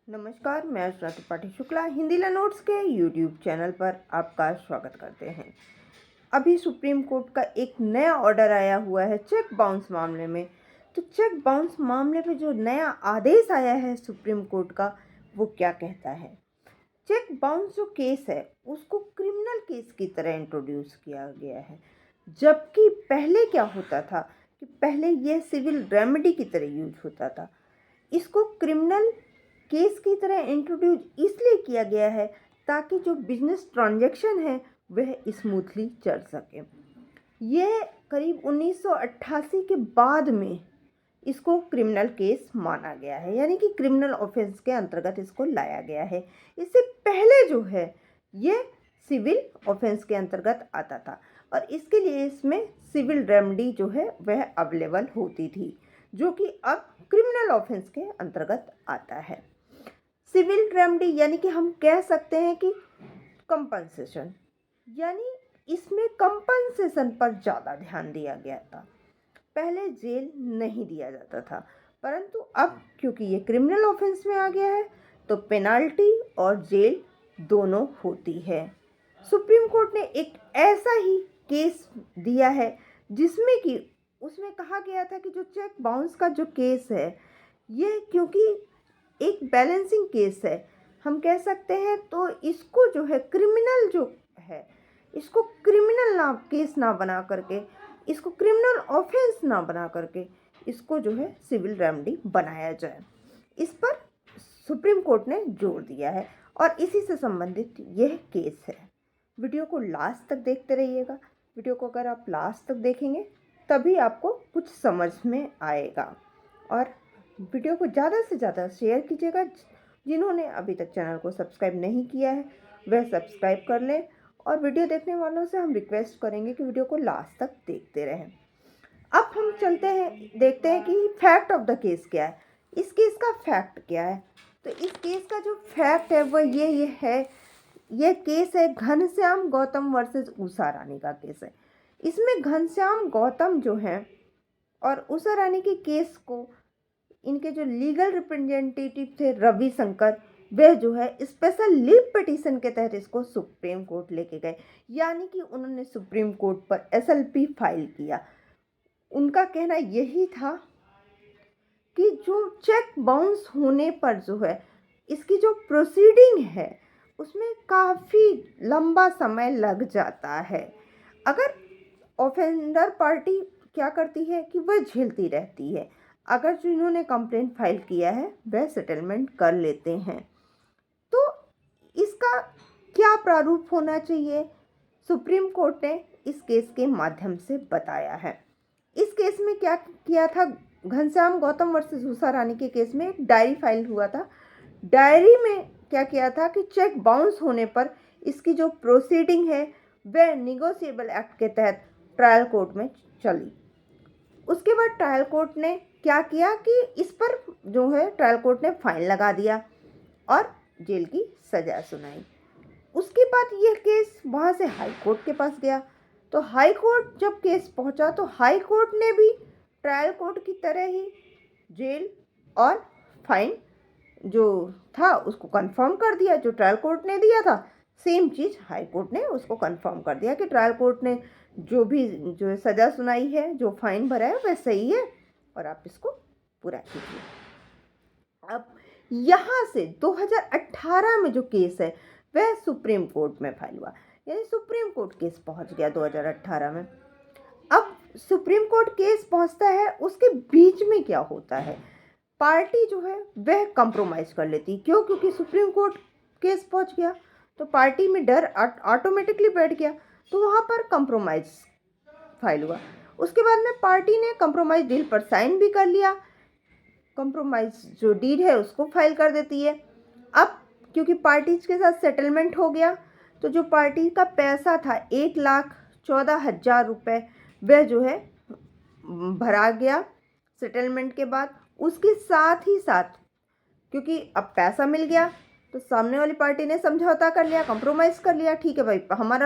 नमस्कार, मैं अर्चना त्रिपाठी शुक्ला हिंदी नोट्स के यूट्यूब चैनल पर आपका स्वागत करते हैं। अभी सुप्रीम कोर्ट का एक नया ऑर्डर आया हुआ है चेक बाउंस मामले में। तो चेक बाउंस मामले में जो नया आदेश आया है सुप्रीम कोर्ट का, वो क्या कहता है? चेक बाउंस जो केस है उसको क्रिमिनल केस की तरह इंट्रोड्यूस किया गया है, जबकि पहले क्या होता था कि पहले ये सिविल रेमेडी की तरह यूज होता था। इसको क्रिमिनल केस की तरह इंट्रोड्यूस इसलिए किया गया है ताकि जो बिजनेस ट्रांजैक्शन है वह स्मूथली चल सके। यह करीब 1988 के बाद में इसको क्रिमिनल केस माना गया है, यानी कि क्रिमिनल ऑफेंस के अंतर्गत इसको लाया गया है। इससे पहले जो है ये सिविल ऑफेंस के अंतर्गत आता था और इसके लिए इसमें सिविल रेमेडी जो है वह अवेलेबल होती थी, जो कि अब क्रिमिनल ऑफेंस के अंतर्गत आता है। सिविल रेमेडी यानी कि हम कह सकते हैं कि कंपनसेशन, यानी इसमें कंपनसेशन पर ज़्यादा ध्यान दिया गया था। पहले जेल नहीं दिया जाता था, परंतु अब क्योंकि ये क्रिमिनल ऑफेंस में आ गया है तो पेनाल्टी और जेल दोनों होती है। सुप्रीम कोर्ट ने एक ऐसा ही केस दिया है जिसमें कि उसमें कहा गया था कि जो चेक बाउंस का जो केस है ये क्योंकि एक बैलेंसिंग केस है, हम कह सकते हैं, तो इसको जो है क्रिमिनल जो है इसको क्रिमिनल ना केस ना बना करके, इसको क्रिमिनल ऑफेंस ना बना करके इसको जो है सिविल रेमेडी बनाया जाए। इस पर सुप्रीम कोर्ट ने जोर दिया है और इसी से संबंधित यह केस है। वीडियो को लास्ट तक देखते रहिएगा। वीडियो को अगर आप लास्ट तक देखेंगे तभी आपको कुछ समझ में आएगा, और वीडियो को ज़्यादा से ज़्यादा शेयर कीजिएगा। जिन्होंने अभी तक चैनल को सब्सक्राइब नहीं किया है वह सब्सक्राइब कर लें, और वीडियो देखने वालों से हम रिक्वेस्ट करेंगे कि वीडियो को लास्ट तक देखते रहें। अब हम चलते हैं, देखते हैं कि फैक्ट ऑफ द केस क्या है, इस केस का फैक्ट क्या है। तो इस केस का जो फैक्ट है वह ये है, यह केस है घनश्याम गौतम वर्सेस उषा रानी का केस है। इसमें घनश्याम गौतम जो हैं और उषा रानी के केस को इनके जो लीगल रिप्रेजेंटेटिव थे रवि शंकर, वह जो है स्पेशल लीव पिटीशन के तहत इसको सुप्रीम कोर्ट लेके गए, यानी कि उन्होंने सुप्रीम कोर्ट पर एसएलपी फाइल किया। उनका कहना यही था कि जो चेक बाउंस होने पर जो है इसकी जो प्रोसीडिंग है उसमें काफ़ी लंबा समय लग जाता है। अगर ऑफेंडर पार्टी क्या करती है कि वह झेलती रहती है, अगर जो इन्होंने कंप्लेंट फाइल किया है वह सेटलमेंट कर लेते हैं। तो इसका क्या प्रारूप होना चाहिए, सुप्रीम कोर्ट ने इस केस के माध्यम से बताया है। इस केस में क्या किया था, घनश्याम गौतम वर्सेस उषा रानी के केस में एक डायरी फाइल हुआ था। डायरी में क्या किया था कि चेक बाउंस होने पर इसकी जो प्रोसीडिंग है वह निगोशिएबल एक्ट के तहत ट्रायल कोर्ट में चली। उसके बाद ट्रायल कोर्ट ने क्या किया कि इस पर जो है ट्रायल कोर्ट ने फाइन लगा दिया और जेल की सज़ा सुनाई। उसके बाद यह केस वहाँ से हाई कोर्ट के पास गया। तो हाई कोर्ट जब केस पहुँचा तो हाई कोर्ट ने भी ट्रायल कोर्ट की तरह ही जेल और फाइन जो था उसको कंफर्म कर दिया। जो ट्रायल कोर्ट ने दिया था सेम चीज़ हाई कोर्ट ने उसको कंफर्म कर दिया कि ट्रायल कोर्ट ने जो सज़ा सुनाई है, जो फाइन भरा है वह सही है और आप इसको पूरा कीजिए। अब यहाँ से 2018 में जो केस है वह सुप्रीम कोर्ट में फाइल हुआ, यानी सुप्रीम कोर्ट केस पहुँच गया 2018 में। अब सुप्रीम कोर्ट केस पहुँचता है, उसके बीच में क्या होता है, पार्टी जो है वह कंप्रोमाइज़ कर लेती। क्यों? क्योंकि सुप्रीम कोर्ट केस पहुँच गया तो पार्टी में डर ऑटोमेटिकली बैठ गया, तो वहाँ पर कंप्रोमाइज़ फाइल हुआ। उसके बाद में पार्टी ने कंप्रोमाइज़ डील पर साइन भी कर लिया, कंप्रोमाइज़ जो डील है उसको फाइल कर देती है। अब क्योंकि पार्टीज के साथ सेटलमेंट हो गया तो जो पार्टी का पैसा था 1,14,000 रुपये वह जो है भरा गया सेटलमेंट के बाद। उसके साथ ही साथ क्योंकि अब पैसा मिल गया तो सामने वाली पार्टी ने समझौता कर लिया, कंप्रोमाइज़ कर लिया। ठीक है भाई,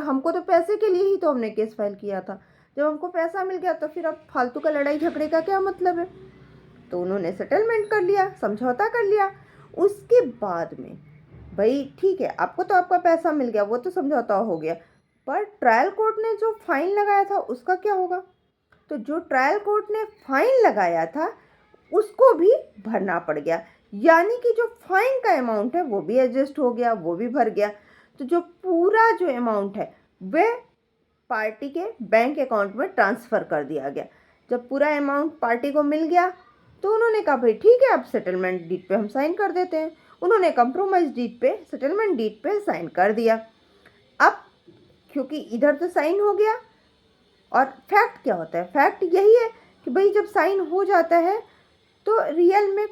हमको तो पैसे के लिए ही तो हमने केस फाइल किया था, जब हमको पैसा मिल गया तो फिर अब फालतू का लड़ाई झगड़े का क्या मतलब है। तो उन्होंने सेटलमेंट कर लिया, समझौता कर लिया। उसके बाद में भाई ठीक है, आपको तो आपका पैसा मिल गया, वो तो समझौता हो गया, पर ट्रायल कोर्ट ने जो फाइन लगाया था उसका क्या होगा? तो जो ट्रायल कोर्ट ने फाइन लगाया था उसको भी भरना पड़ गया, यानी कि जो फाइन का अमाउंट है वो भी एडजस्ट हो गया, वो भी भर गया। तो जो पूरा जो अमाउंट है वह पार्टी के बैंक अकाउंट में ट्रांसफ़र कर दिया गया। जब पूरा अमाउंट पार्टी को मिल गया तो उन्होंने कहा भाई ठीक है, अब सेटलमेंट डीड पे हम साइन कर देते हैं। उन्होंने कंप्रोमाइज डीड पे, सेटलमेंट डीड पे साइन कर दिया। अब क्योंकि इधर तो साइन हो गया, और फैक्ट क्या होता है? फैक्ट यही है कि भाई जब साइन हो जाता है तो रियल में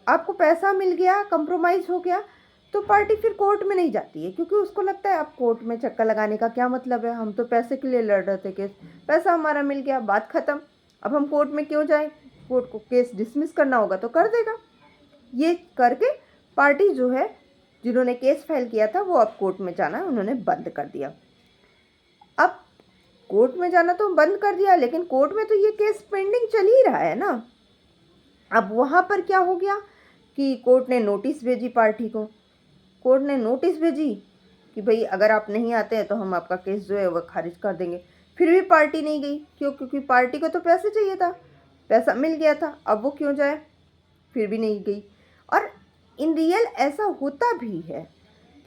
आपको पैसा मिल गया, कंप्रोमाइज़ हो गया, तो पार्टी फिर कोर्ट में नहीं जाती है, क्योंकि उसको लगता है अब कोर्ट में चक्कर लगाने का क्या मतलब है, हम तो पैसे के लिए लड़ रहे थे केस, पैसा हमारा मिल गया, बात ख़त्म, अब हम कोर्ट में क्यों जाएं? कोर्ट को केस डिसमिस करना होगा तो कर देगा। ये करके पार्टी जो है, जिन्होंने केस फाइल किया था, वो अब कोर्ट में जाना उन्होंने बंद कर दिया। अब कोर्ट में जाना तो बंद कर दिया, लेकिन कोर्ट में तो ये केस पेंडिंग चल ही रहा है ना। अब वहाँ पर क्या हो गया कि कोर्ट ने नोटिस भेजी पार्टी को, कोर्ट ने नोटिस भेजी कि भाई अगर आप नहीं आते हैं तो हम आपका केस जो है वह खारिज कर देंगे। फिर भी पार्टी नहीं गई, क्यों? क्योंकि पार्टी को तो पैसे चाहिए था, पैसा मिल गया था, अब वो क्यों जाए? फिर भी नहीं गई। और इन रियल ऐसा होता भी है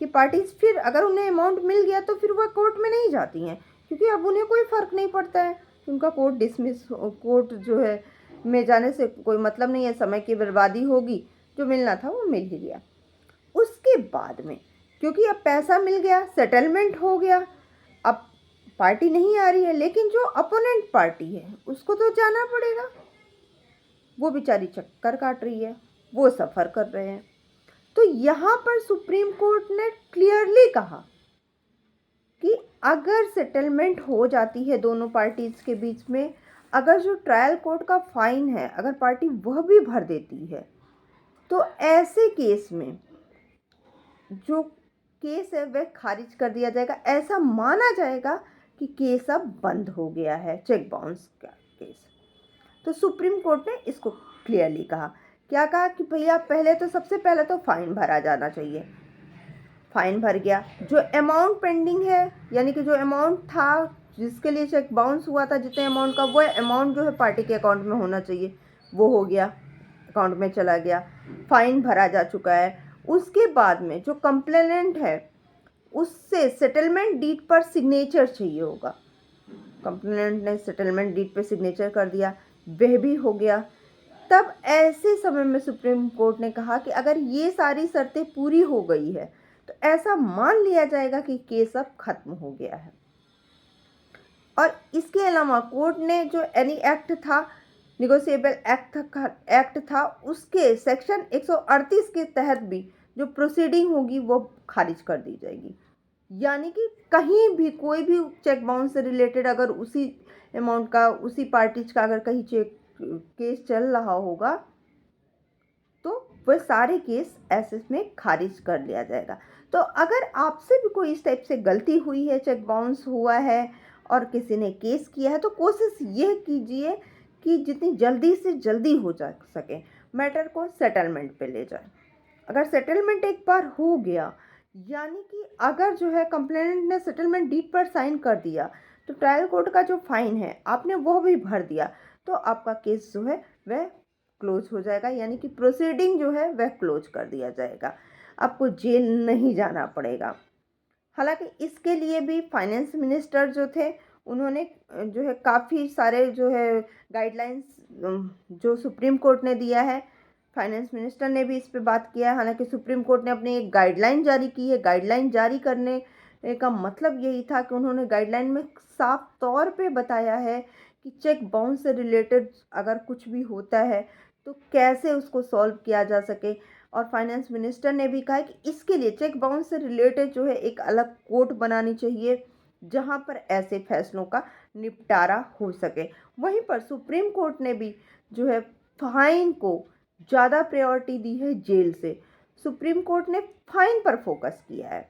कि पार्टीज फिर अगर उन्हें अमाउंट मिल गया तो फिर वह कोर्ट में नहीं जाती हैं, क्योंकि अब उन्हें कोई फ़र्क नहीं पड़ता है कि उनका कोर्ट डिसमिस, कोर्ट जो है में जाने से कोई मतलब नहीं है, समय की बर्बादी होगी, जो मिलना था वो मिल ही गया। उसके बाद में क्योंकि अब पैसा मिल गया, सेटलमेंट हो गया, अब पार्टी नहीं आ रही है, लेकिन जो अपोनेंट पार्टी है उसको तो जाना पड़ेगा। वो बेचारी चक्कर काट रही है, वो सफ़र कर रहे हैं। तो यहाँ पर सुप्रीम कोर्ट ने क्लियरली कहा कि अगर सेटलमेंट हो जाती है दोनों पार्टीज़ के बीच में, अगर जो ट्रायल कोर्ट का फ़ाइन है अगर पार्टी वह भी भर देती है, तो ऐसे केस में जो केस है वह खारिज कर दिया जाएगा। ऐसा माना जाएगा कि केस अब बंद हो गया है, चेक बाउंस का केस। तो सुप्रीम कोर्ट ने इसको क्लियरली कहा। क्या कहा कि भैया पहले तो सबसे पहले तो फ़ाइन भरा जाना चाहिए। फ़ाइन भर गया, जो अमाउंट पेंडिंग है, यानी कि जो अमाउंट था जिसके लिए चेक बाउंस हुआ था, जितने अमाउंट का, वो अमाउंट जो है पार्टी के अकाउंट में होना चाहिए, वो हो गया, अकाउंट में चला गया, फ़ाइन भरा जा चुका है। उसके बाद में जो कंप्लेनेंट है उससे सेटलमेंट डीड पर सिग्नेचर चाहिए होगा, कंप्लेनेंट ने सेटलमेंट डीड पे सिग्नेचर कर दिया, वह भी हो गया। तब ऐसे समय में सुप्रीम कोर्ट ने कहा कि अगर ये सारी शर्तें पूरी हो गई है तो ऐसा मान लिया जाएगा कि केस अब खत्म हो गया है। और इसके अलावा कोर्ट ने जो एनी एक्ट था, निगोशिएबल एक्ट था, उसके सेक्शन 138 के तहत भी जो प्रोसीडिंग होगी वो खारिज कर दी जाएगी। यानी कि कहीं भी कोई भी चेक बाउंस से रिलेटेड अगर उसी अमाउंट का, उसी पार्टीज का अगर कहीं चेक केस चल रहा होगा तो वह सारे केस ऐसे में खारिज कर लिया जाएगा। तो अगर आपसे भी कोई इस टाइप से गलती हुई है, चेक बाउंस हुआ है और किसी ने केस किया है, तो कोशिश यह कीजिए कि जितनी जल्दी से जल्दी हो जा सके मैटर को सेटलमेंट पे ले जाए। अगर सेटलमेंट एक बार हो गया, यानी कि अगर जो है कंप्लेनेंट ने सेटलमेंट डीड पर साइन कर दिया, तो ट्रायल कोर्ट का जो फाइन है आपने वो भी भर दिया, तो आपका केस जो है वह क्लोज हो जाएगा, यानी कि प्रोसीडिंग जो है वह क्लोज कर दिया जाएगा, आपको जेल नहीं जाना पड़ेगा। हालांकि इसके लिए भी फाइनेंस मिनिस्टर जो थे उन्होंने जो है काफ़ी सारे जो है गाइडलाइंस जो सुप्रीम कोर्ट ने दिया है, फाइनेंस मिनिस्टर ने भी इस पे बात किया है। हालांकि सुप्रीम कोर्ट ने अपनी एक गाइडलाइन जारी की है। गाइडलाइन जारी करने का मतलब यही था कि उन्होंने गाइडलाइन में साफ तौर पे बताया है कि चेक बाउंस से रिलेटेड अगर कुछ भी होता है तो कैसे उसको सॉल्व किया जा सके। और फाइनेंस मिनिस्टर ने भी कहा कि इसके लिए चेक बाउंस से रिलेटेड जो है एक अलग कोर्ट बनानी चाहिए जहां पर ऐसे फैसलों का निपटारा हो सके। वहीं पर सुप्रीम कोर्ट ने भी जो है फाइन को ज़्यादा प्रायोरिटी दी है जेल से। सुप्रीम कोर्ट ने फाइन पर फोकस किया है।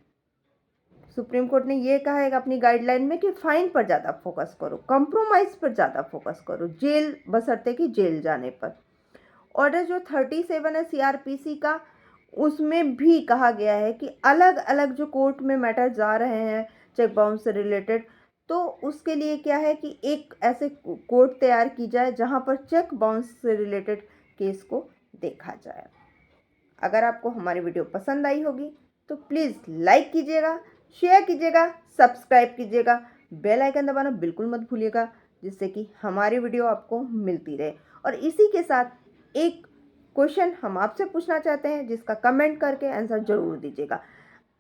सुप्रीम कोर्ट ने ये कहा है कि अपनी गाइडलाइन में कि फाइन पर ज़्यादा फोकस करो, कंप्रोमाइज़ पर ज़्यादा फोकस करो, जेल बशर्ते कि जेल जाने पर। ऑर्डर जो 37 है सीआरपीसी का, उसमें भी कहा गया है कि अलग अलग जो कोर्ट में मैटर जा रहे हैं चेक बाउंस से रिलेटेड, तो उसके लिए क्या है कि एक ऐसे कोर्ट तैयार की जाए जहां पर चेक बाउंस से रिलेटेड केस को देखा जाए। अगर आपको हमारी वीडियो पसंद आई होगी तो प्लीज़ लाइक कीजिएगा, शेयर कीजिएगा, सब्सक्राइब कीजिएगा, बेल आइकन दबाना बिल्कुल मत भूलिएगा, जिससे कि हमारी वीडियो आपको मिलती रहे। और इसी के साथ एक क्वेश्चन हम आपसे पूछना चाहते हैं, जिसका कमेंट करके आंसर ज़रूर दीजिएगा।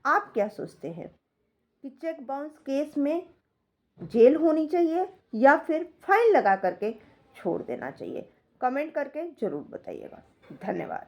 आप क्या सोचते हैं कि चेक बाउंस केस में जेल होनी चाहिए या फिर फाइन लगा करके छोड़ देना चाहिए? कमेंट करके ज़रूर बताइएगा। धन्यवाद।